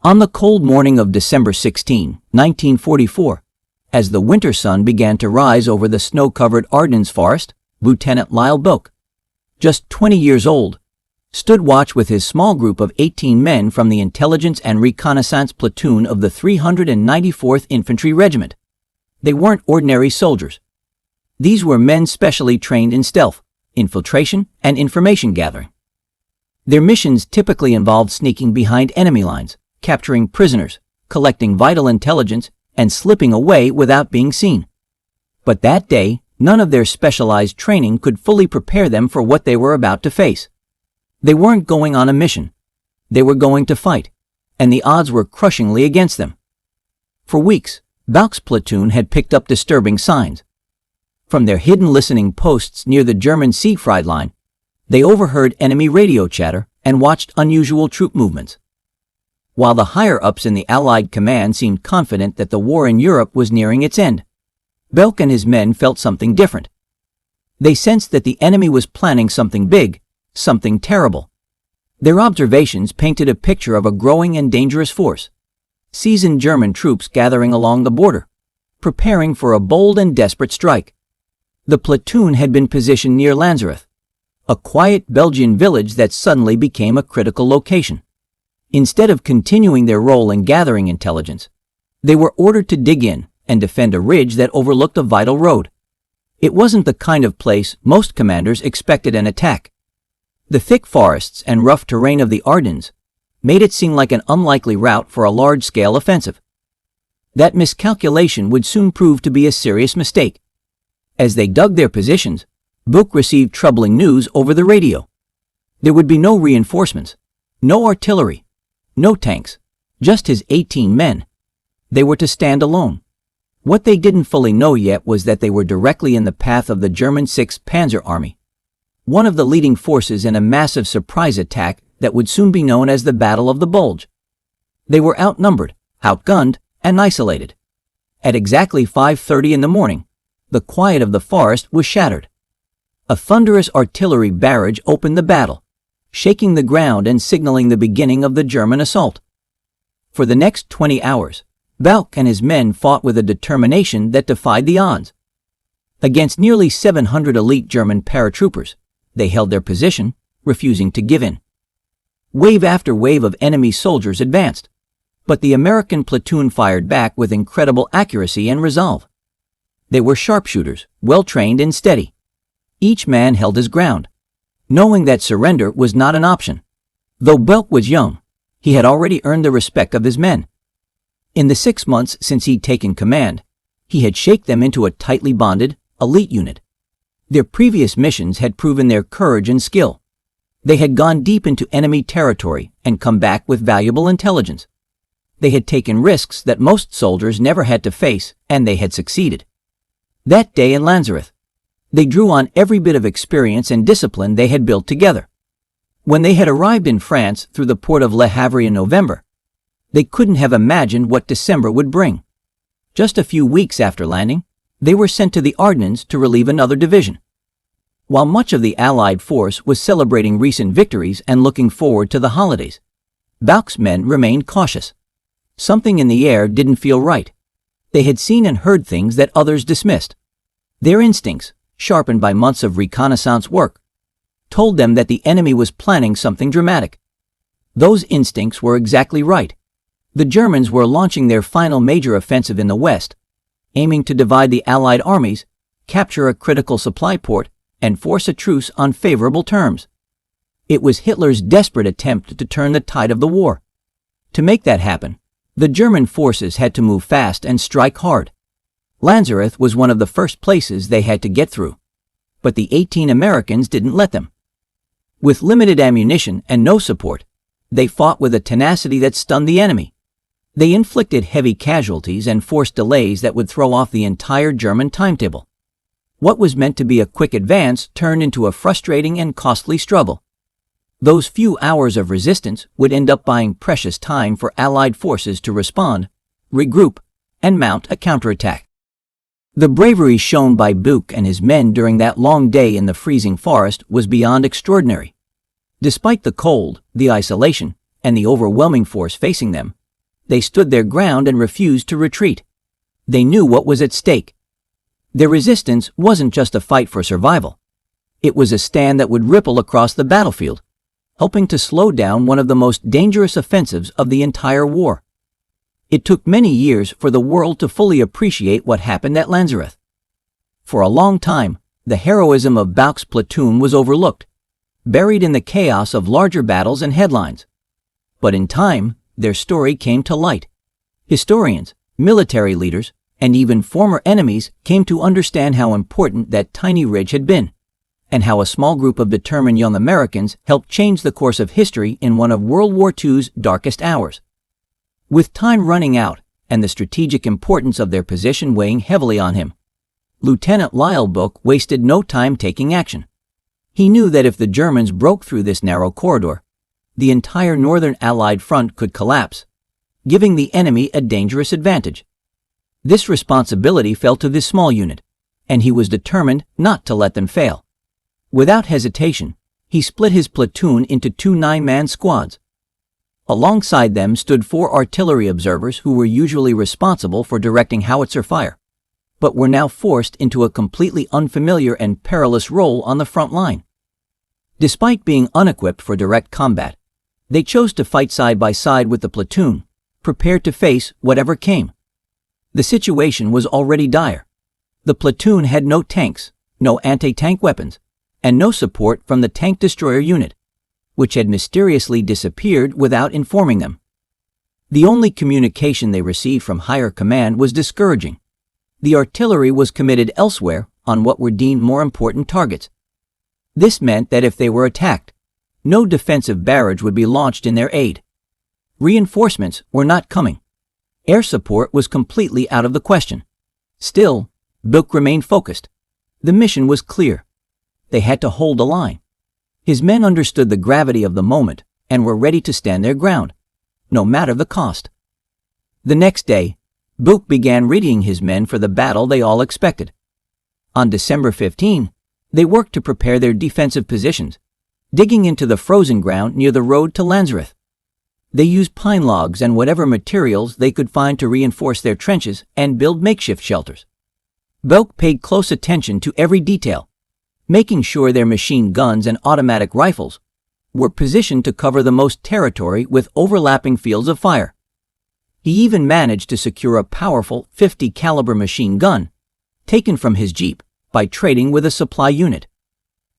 On the cold morning of December 16, 1944, as the winter sun began to rise over the snow-covered Ardennes forest, Lieutenant Lyle Belk, just 20 years old, stood watch with his small group of 18 men from the Intelligence and Reconnaissance Platoon of the 394th Infantry Regiment. They weren't ordinary soldiers. These were men specially trained in stealth, infiltration, and information gathering. Their missions typically involved sneaking behind enemy lines, capturing prisoners, collecting vital intelligence, and slipping away without being seen. But that day, none of their specialized training could fully prepare them for what they were about to face. They weren't going on a mission. They were going to fight, and the odds were crushingly against them. For weeks, Belk's platoon had picked up disturbing signs. From their hidden listening posts near the German Siegfried line, they overheard enemy radio chatter and watched unusual troop movements. While the higher-ups in the Allied command seemed confident that the war in Europe was nearing its end, Belk and his men felt something different. They sensed that the enemy was planning something big, something terrible. Their observations painted a picture of a growing and dangerous force. Seasoned German troops gathering along the border, preparing for a bold and desperate strike. The platoon had been positioned near Lanzareth, a quiet Belgian village that suddenly became a critical location. Instead of continuing their role in gathering intelligence, they were ordered to dig in and defend a ridge that overlooked a vital road. It wasn't the kind of place most commanders expected an attack. The thick forests and rough terrain of the Ardennes made it seem like an unlikely route for a large-scale offensive. That miscalculation would soon prove to be a serious mistake. As they dug their positions, Belk received troubling news over the radio. There would be no reinforcements, no artillery, no tanks, just his 18 men. They were to stand alone. What they didn't fully know yet was that they were directly in the path of the German 6th Panzer Army, one of the leading forces in a massive surprise attack that would soon be known as the Battle of the Bulge. They were outnumbered, outgunned, and isolated. At exactly 5:30 in the morning, the quiet of the forest was shattered. A thunderous artillery barrage opened the battle, shaking the ground and signaling the beginning of the German assault. For the next 20 hours, Belk and his men fought with a determination that defied the odds. Against nearly 700 elite German paratroopers, they held their position, refusing to give in. Wave after wave of enemy soldiers advanced, but the American platoon fired back with incredible accuracy and resolve. They were sharpshooters, well-trained and steady. Each man held his ground, knowing that surrender was not an option. Though Belk was young, he had already earned the respect of his men. In the 6 months since he'd taken command, he had shaped them into a tightly bonded, elite unit. Their previous missions had proven their courage and skill. They had gone deep into enemy territory and come back with valuable intelligence. They had taken risks that most soldiers never had to face, and they had succeeded. That day in Lanzareth, they drew on every bit of experience and discipline they had built together. When they had arrived in France through the port of Le Havre in November, they couldn't have imagined what December would bring. Just a few weeks after landing, they were sent to the Ardennes to relieve another division. While much of the Allied force was celebrating recent victories and looking forward to the holidays, Belk's men remained cautious. Something in the air didn't feel right. They had seen and heard things that others dismissed. Their instincts, sharpened by months of reconnaissance work, told them that the enemy was planning something dramatic. Those instincts were exactly right. The Germans were launching their final major offensive in the West, aiming to divide the Allied armies, capture a critical supply port, and force a truce on favorable terms. It was Hitler's desperate attempt to turn the tide of the war. To make that happen, the German forces had to move fast and strike hard. Lanzareth was one of the first places they had to get through, but the 18 Americans didn't let them. With limited ammunition and no support, they fought with a tenacity that stunned the enemy. They inflicted heavy casualties and forced delays that would throw off the entire German timetable. What was meant to be a quick advance turned into a frustrating and costly struggle. Those few hours of resistance would end up buying precious time for Allied forces to respond, regroup, and mount a counterattack. The bravery shown by Belk and his men during that long day in the freezing forest was beyond extraordinary. Despite the cold, the isolation, and the overwhelming force facing them, They stood their ground and refused to retreat. They knew what was at stake. Their resistance wasn't just a fight for survival. It was a stand that would ripple across the battlefield, helping to slow down one of the most dangerous offensives of the entire war. It took many years for the world to fully appreciate what happened at Lanzareth. For a long time, the heroism of Bouck's platoon was overlooked, buried in the chaos of larger battles and headlines. But in time, their story came to light. Historians, military leaders, and even former enemies came to understand how important that tiny ridge had been, and how a small group of determined young Americans helped change the course of history in one of World War II's darkest hours. With time running out and the strategic importance of their position weighing heavily on him, Lieutenant Bouck wasted no time taking action. He knew that if the Germans broke through this narrow corridor, the entire northern Allied front could collapse, giving the enemy a dangerous advantage. This responsibility fell to this small unit, and he was determined not to let them fail. Without hesitation, he split his platoon into 2 9-man squads. Alongside them stood 4 artillery observers who were usually responsible for directing howitzer fire, but were now forced into a completely unfamiliar and perilous role on the front line. Despite being unequipped for direct combat, they chose to fight side by side with the platoon, prepared to face whatever came. The situation was already dire. The platoon had no tanks, no anti-tank weapons, and no support from the tank destroyer unit, which had mysteriously disappeared without informing them. The only communication they received from higher command was discouraging. The artillery was committed elsewhere on what were deemed more important targets. This meant that if they were attacked, no defensive barrage would be launched in their aid. Reinforcements were not coming. Air support was completely out of the question. Still, Bouck remained focused. The mission was clear. They had to hold the line. His men understood the gravity of the moment and were ready to stand their ground, no matter the cost. The next day, Bouck began readying his men for the battle they all expected. On December 15, they worked to prepare their defensive positions, digging into the frozen ground near the road to Lanzareth. They used pine logs and whatever materials they could find to reinforce their trenches and build makeshift shelters. Bouck paid close attention to every detail, making sure their machine guns and automatic rifles were positioned to cover the most territory with overlapping fields of fire. He even managed to secure a powerful .50 caliber machine gun, taken from his Jeep, by trading with a supply unit.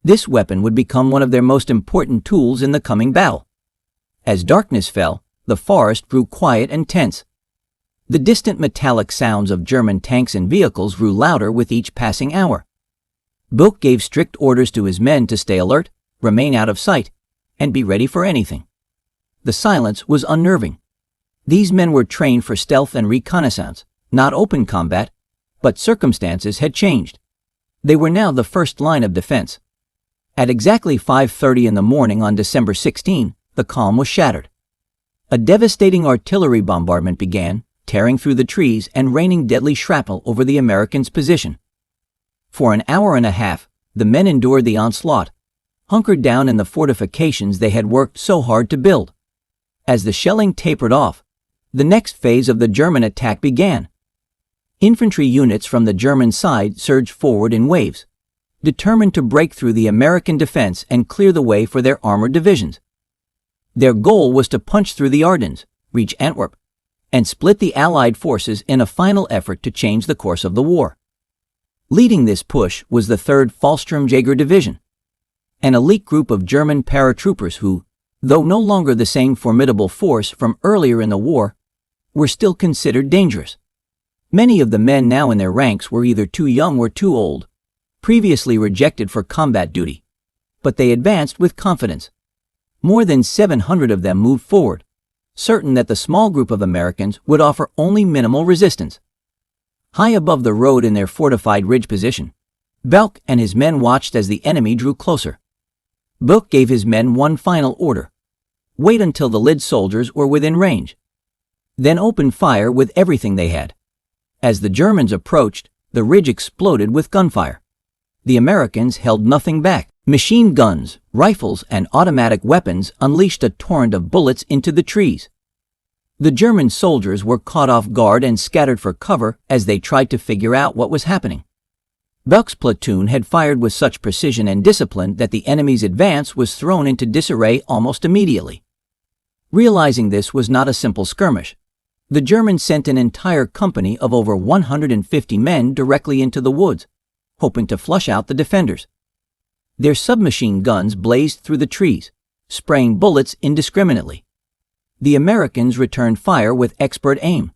This weapon would become one of their most important tools in the coming battle. As darkness fell, the forest grew quiet and tense. The distant metallic sounds of German tanks and vehicles grew louder with each passing hour. Bouck gave strict orders to his men to stay alert, remain out of sight, and be ready for anything. The silence was unnerving. These men were trained for stealth and reconnaissance, not open combat, but circumstances had changed. They were now the first line of defense. At exactly 5:30 in the morning on December 16, the calm was shattered. A devastating artillery bombardment began, tearing through the trees and raining deadly shrapnel over the Americans' position. For an hour and a half, the men endured the onslaught, hunkered down in the fortifications they had worked so hard to build. As the shelling tapered off, the next phase of the German attack began. Infantry units from the German side surged forward in waves, determined to break through the American defense and clear the way for their armored divisions. Their goal was to punch through the Ardennes, reach Antwerp, and split the Allied forces in a final effort to change the course of the war. Leading this push was the 3rd Fallschirmjäger Division, an elite group of German paratroopers who, though no longer the same formidable force from earlier in the war, were still considered dangerous. Many of the men now in their ranks were either too young or too old, previously rejected for combat duty, but they advanced with confidence. More than 700 of them moved forward, certain that the small group of Americans would offer only minimal resistance. High above the road in their fortified ridge position, Bouck and his men watched as the enemy drew closer. Bouck gave his men one final order: wait until the lead soldiers were within range. Then open fire with everything they had. As the Germans approached, the ridge exploded with gunfire. The Americans held nothing back. Machine guns, rifles, and automatic weapons unleashed a torrent of bullets into the trees. The German soldiers were caught off guard and scattered for cover as they tried to figure out what was happening. Buck's platoon had fired with such precision and discipline that the enemy's advance was thrown into disarray almost immediately. Realizing this was not a simple skirmish, the Germans sent an entire company of over 150 men directly into the woods, hoping to flush out the defenders. Their submachine guns blazed through the trees, spraying bullets indiscriminately. The Americans returned fire with expert aim.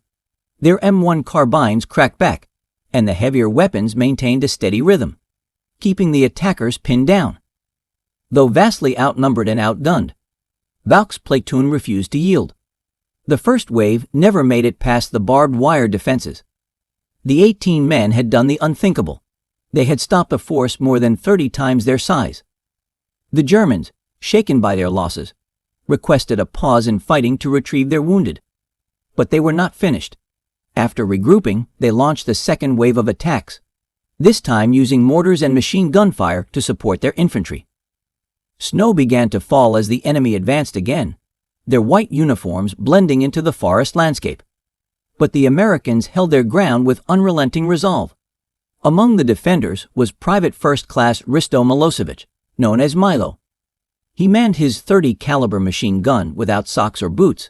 Their M1 carbines cracked back, and the heavier weapons maintained a steady rhythm, keeping the attackers pinned down. Though vastly outnumbered and outgunned, Buck's platoon refused to yield. The first wave never made it past the barbed wire defenses. The 18 men had done the unthinkable. They had stopped a force more than 30 times their size. The Germans, shaken by their losses, requested a pause in fighting to retrieve their wounded. But they were not finished. After regrouping, they launched the second wave of attacks, this time using mortars and machine gun fire to support their infantry. Snow began to fall as the enemy advanced again, their white uniforms blending into the forest landscape. But the Americans held their ground with unrelenting resolve. Among the defenders was Private First Class Risto Milosevic, known as Milo. He manned his .30 caliber machine gun without socks or boots,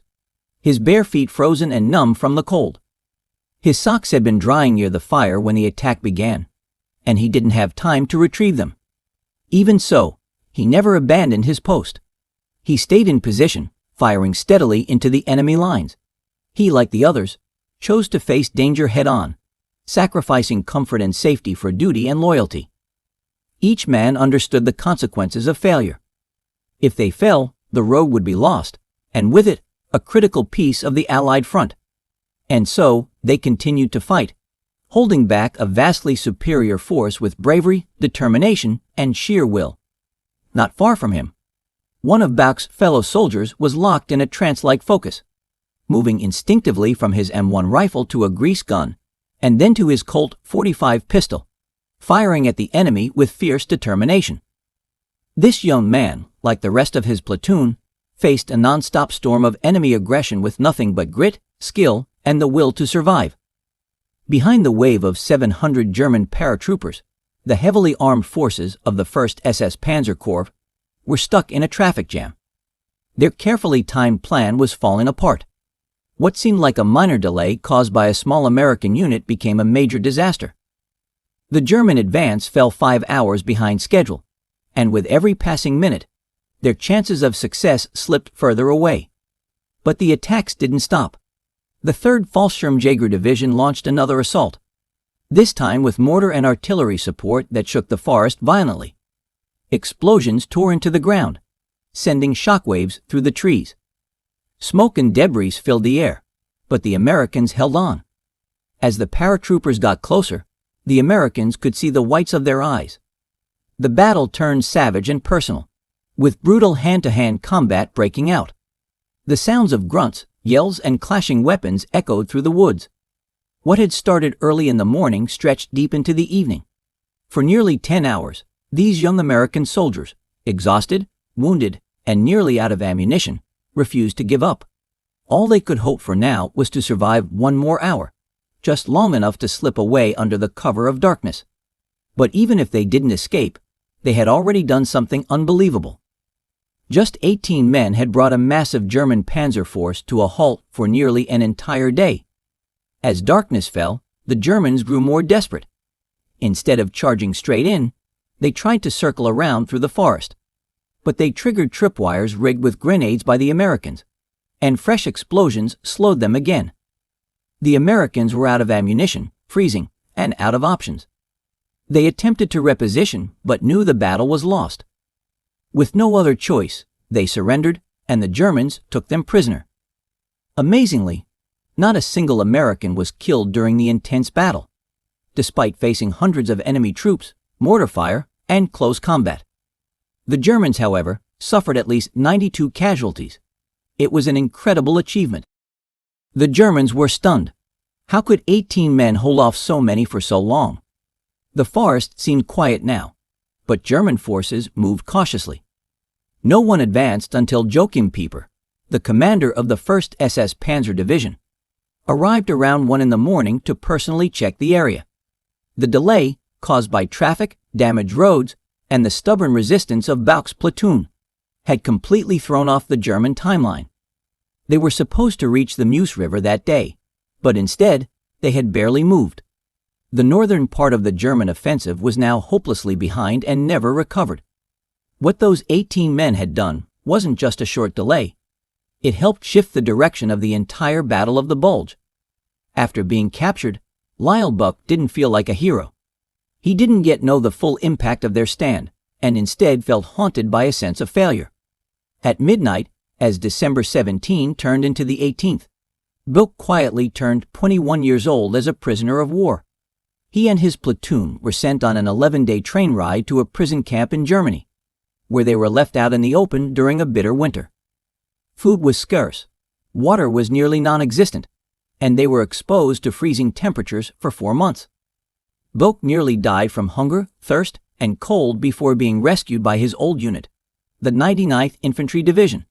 his bare feet frozen and numb from the cold. His socks had been drying near the fire when the attack began, and he didn't have time to retrieve them. Even so, he never abandoned his post. He stayed in position, firing steadily into the enemy lines. He, like the others, chose to face danger head-on, sacrificing comfort and safety for duty and loyalty. Each man understood the consequences of failure. If they fell, the road would be lost, and with it, a critical piece of the Allied front. And so, they continued to fight, holding back a vastly superior force with bravery, determination, and sheer will. Not far from him, one of Buck's fellow soldiers was locked in a trance-like focus, moving instinctively from his M1 rifle to a grease gun, and then to his Colt .45 pistol, firing at the enemy with fierce determination. This young man, like the rest of his platoon, faced a non-stop storm of enemy aggression with nothing but grit, skill, and the will to survive. Behind the wave of 700 German paratroopers, the heavily armed forces of the 1st SS Panzer Corps were stuck in a traffic jam. Their carefully timed plan was falling apart. What seemed like a minor delay caused by a small American unit became a major disaster. The German advance fell 5 hours behind schedule, and with every passing minute, their chances of success slipped further away. But the attacks didn't stop. The 3rd Fallschirmjäger Division launched another assault, this time with mortar and artillery support that shook the forest violently. Explosions tore into the ground, sending shockwaves through the trees. Smoke and debris filled the air, but the Americans held on. As the paratroopers got closer, the Americans could see the whites of their eyes. The battle turned savage and personal, with brutal hand-to-hand combat breaking out. The sounds of grunts, yells, and clashing weapons echoed through the woods. What had started early in the morning stretched deep into the evening. For nearly 10 hours, these young American soldiers, exhausted, wounded, and nearly out of ammunition, refused to give up. All they could hope for now was to survive one more hour, just long enough to slip away under the cover of darkness. But even if they didn't escape, they had already done something unbelievable. Just 18 men had brought a massive German panzer force to a halt for nearly an entire day. As darkness fell, the Germans grew more desperate. Instead of charging straight in, they tried to circle around through the forest. But they triggered tripwires rigged with grenades by the Americans, and fresh explosions slowed them again. The Americans were out of ammunition, freezing, and out of options. They attempted to reposition, but knew the battle was lost. With no other choice, they surrendered, and the Germans took them prisoner. Amazingly, not a single American was killed during the intense battle, despite facing hundreds of enemy troops, mortar fire, and close combat. The Germans, however, suffered at least 92 casualties. It was an incredible achievement. The Germans were stunned. How could 18 men hold off so many for so long? The forest seemed quiet now, but German forces moved cautiously. No one advanced until Joachim Pieper, the commander of the 1st SS Panzer Division, arrived around 1 in the morning to personally check the area. The delay, caused by traffic, damaged roads, and the stubborn resistance of Bauch's platoon, had completely thrown off the German timeline. They were supposed to reach the Meuse River that day, but instead, they had barely moved. The northern part of the German offensive was now hopelessly behind and never recovered. What those 18 men had done wasn't just a short delay. It helped shift the direction of the entire Battle of the Bulge. After being captured, Buck didn't feel like a hero. He didn't yet know the full impact of their stand, and instead felt haunted by a sense of failure. At midnight, as December 17 turned into the 18th, Buck quietly turned 21 years old as a prisoner of war. He and his platoon were sent on an 11-day train ride to a prison camp in Germany, where they were left out in the open during a bitter winter. Food was scarce, water was nearly non-existent, and they were exposed to freezing temperatures for 4 months. Buck nearly died from hunger, thirst, and cold before being rescued by his old unit, the 99th Infantry Division.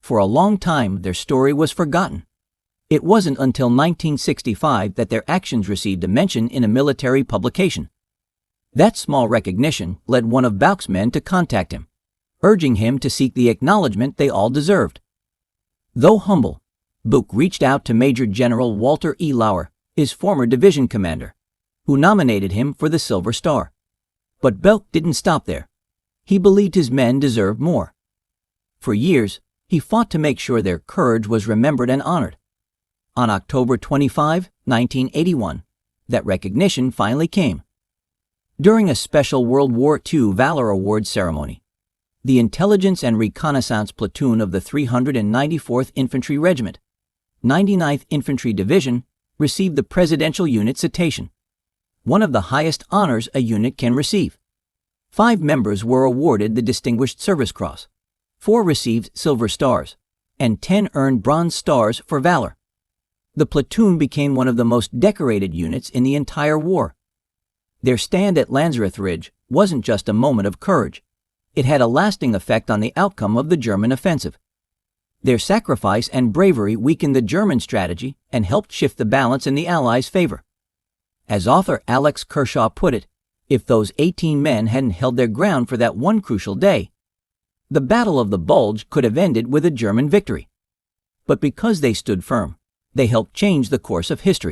For a long time, their story was forgotten. It wasn't until 1965 that their actions received a mention in a military publication. That small recognition led one of Bauch's men to contact him, urging him to seek the acknowledgement they all deserved. Though humble, Buch reached out to Major General Walter E. Lauer, his former division commander, who nominated him for the Silver Star. But Buch didn't stop there. He believed his men deserved more. For years, he fought to make sure their courage was remembered and honored. On October 25, 1981, that recognition finally came. During a special World War II Valor Awards ceremony, the Intelligence and Reconnaissance Platoon of the 394th Infantry Regiment, 99th Infantry Division, received the Presidential Unit Citation, one of the highest honors a unit can receive. 5 members were awarded the Distinguished Service Cross, 4 received Silver Stars, and 10 earned Bronze Stars for valor. The platoon became one of the most decorated units in the entire war. Their stand at Lanzareth Ridge wasn't just a moment of courage. It had a lasting effect on the outcome of the German offensive. Their sacrifice and bravery weakened the German strategy and helped shift the balance in the Allies' favor. As author Alex Kershaw put it, if those 18 men hadn't held their ground for that one crucial day, the Battle of the Bulge could have ended with a German victory. But because they stood firm, they helped change the course of history.